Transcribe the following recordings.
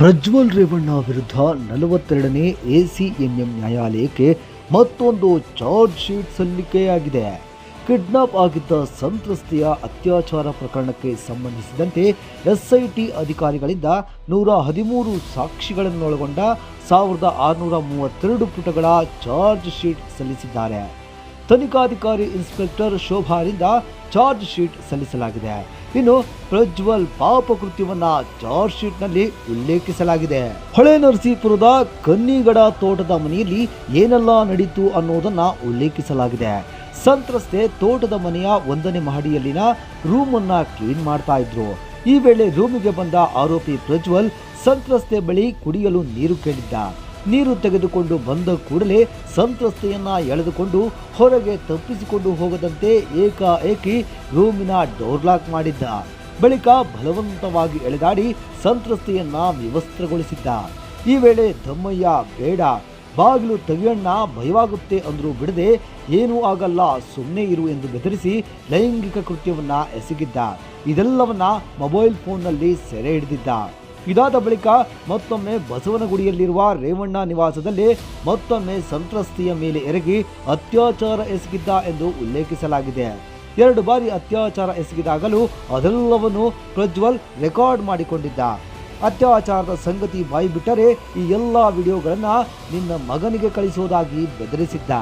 ಪ್ರಜ್ವಲ್ ರೇವಣ್ಣ ವಿರುದ್ಧ 42ನೇ ಎಸಿಎಂಎಂ ನ್ಯಾಯಾಲಯಕ್ಕೆ ಮತ್ತೊಂದು ಚಾರ್ಜ್ ಶೀಟ್ ಸಲ್ಲಿಕೆಯಾಗಿದೆ. ಕಿಡ್ನಾಪ್ ಆಗಿದ್ದ ಸಂತ್ರಸ್ತೆಯ ಅತ್ಯಾಚಾರ ಪ್ರಕರಣಕ್ಕೆ ಸಂಬಂಧಿಸಿದಂತೆ ಎಸ್ಐಟಿ ಅಧಿಕಾರಿಗಳಿಂದ 113 ಸಾಕ್ಷಿಗಳನ್ನೊಳಗೊಂಡ 1632 ಪುಟಗಳ ಚಾರ್ಜ್ ಶೀಟ್ ಸಲ್ಲಿಸಿದ್ದಾರೆ. ತನಿಖಾಧಿಕಾರಿ ಇನ್ಸ್ಪೆಕ್ಟರ್ ಶೋಭಾರಿಂದ ಚಾರ್ಜ್ ಶೀಟ್ ಸಲ್ಲಿಸಲಾಗಿದೆ. ಇನ್ನು ಪ್ರಜ್ವಲ್ ಪಾಪಕೃತ್ಯವನ್ನ ಚಾರ್ಜ್ ಶೀಟ್ನಲ್ಲಿ ಉಲ್ಲೇಖಿಸಲಾಗಿದೆ. ಹೊಳೆ ನರಸೀಪುರದ ಕನ್ನಿಗಡ ತೋಟದ ಮನೆಯಲ್ಲಿ ಏನೆಲ್ಲ ನಡೀತು ಅನ್ನೋದನ್ನ ಉಲ್ಲೇಖಿಸಲಾಗಿದೆ. ಸಂತ್ರಸ್ತೆ ತೋಟದ ಮನೆಯ 1ನೇ ಮಹಡಿಯಲ್ಲಿನ ರೂಮ್ ಅನ್ನ ಕ್ಲೀನ್ ಮಾಡ್ತಾ ಇದ್ರು. ಈ ವೇಳೆ ರೂಮಿಗೆ ಬಂದ ಆರೋಪಿ ಪ್ರಜ್ವಲ್ ಸಂತ್ರಸ್ತೆ ಬಳಿ ಕುಡಿಯಲು ನೀರು ಕೇಳಿದ್ದ. ನೀರು ತೆಗೆದುಕೊಂಡು ಬಂದ ಕೂಡಲೇ ಸಂತ್ರಸ್ತೆಯನ್ನ ಎಳೆದುಕೊಂಡು ಹೊರಗೆ ತಪ್ಪಿಸಿಕೊಂಡು ಹೋಗದಂತೆ ಏಕಾಏಕಿ ರೂಮಿನ ಡೋರ್ ಲಾಕ್ ಮಾಡಿದ್ದ. ಬಳಿಕ ಬಲವಂತವಾಗಿ ಎಳೆದಾಡಿ ಸಂತ್ರಸ್ತೆಯನ್ನ ವಿವಸ್ತ್ರಗೊಳಿಸಿದ್ದ. ಈ ವೇಳೆ ದಮ್ಮಯ್ಯ ಬೇಡ, ಬಾಗಿಲು ತೆಗೆಯಣ್ಣ, ಭಯವಾಗುತ್ತೆ ಅಂದ್ರೂ ಬಿಡದೆ ಏನೂ ಆಗಲ್ಲ, ಸುಮ್ಮನೆ ಇರು ಎಂದು ಬೆದರಿಸಿ ಲೈಂಗಿಕ ಕೃತ್ಯವನ್ನ ಎಸಗಿದ್ದ. ಇದೆಲ್ಲವನ್ನ ಮೊಬೈಲ್ ಫೋನ್ನಲ್ಲಿ ಸೆರೆ ಹಿಡಿದಿದ್ದ. ಇದಾದ ಬಳಿಕ ಮತ್ತೊಮ್ಮೆ ಬಸವನಗುಡಿಯಲ್ಲಿರುವ ರೇವಣ್ಣ ನಿವಾಸದಲ್ಲಿ ಮತ್ತೊಮ್ಮೆ ಸಂತ್ರಸ್ತೆಯ ಮೇಲೆ ಎರಗಿ ಅತ್ಯಾಚಾರ ಎಸಗಿದ್ದ ಎಂದು ಉಲ್ಲೇಖಿಸಲಾಗಿದೆ. 2 ಬಾರಿ ಅತ್ಯಾಚಾರ ಎಸಗಿದಾಗಲೂ ಅದೆಲ್ಲವನ್ನು ಪ್ರಜ್ವಲ್ ರೆಕಾರ್ಡ್ ಮಾಡಿಕೊಂಡಿದ್ದ. ಅತ್ಯಾಚಾರದ ಸಂಗತಿ ಬಾಯಿಬಿಟ್ಟರೆ ಈ ಎಲ್ಲ ವಿಡಿಯೋಗಳನ್ನ ನಿನ್ನ ಮಗನಿಗೆ ಕಳಿಸೋದಾಗಿ ಬೆದರಿಸಿದ್ದ.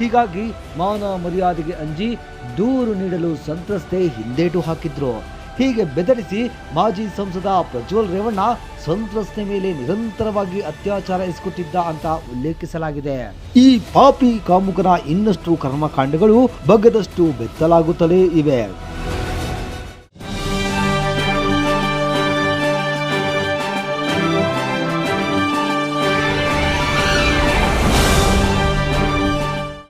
ಹೀಗಾಗಿ ಮಾನ ಮರ್ಯಾದೆಗೆ ಅಂಜಿ ದೂರು ನೀಡಲು ಸಂತ್ರಸ್ತೆ ಹಿಂದೇಟು ಹಾಕಿದ್ರು. ಹೀಗೆ ಬೆದರಿಸಿ ಮಾಜಿ ಸಂಸದ ಪ್ರಜ್ವಲ್ ರೇವಣ್ಣ ಸಂತ್ರಸ್ತೆ ಮೇಲೆ ನಿರಂತರವಾಗಿ ಅತ್ಯಾಚಾರ ಎಸಗುತ್ತಿದ್ದ ಅಂತ ಉಲ್ಲೇಖಿಸಲಾಗಿದೆ. ಈ ಪಾಪಿ ಕಾಮುಕನ ಇನ್ನಷ್ಟು ಕರ್ಮಕಾಂಡಗಳು ಬಗ್ಗದಷ್ಟು ಬೆತ್ತಲಾಗುತ್ತಲೇ ಇವೆ.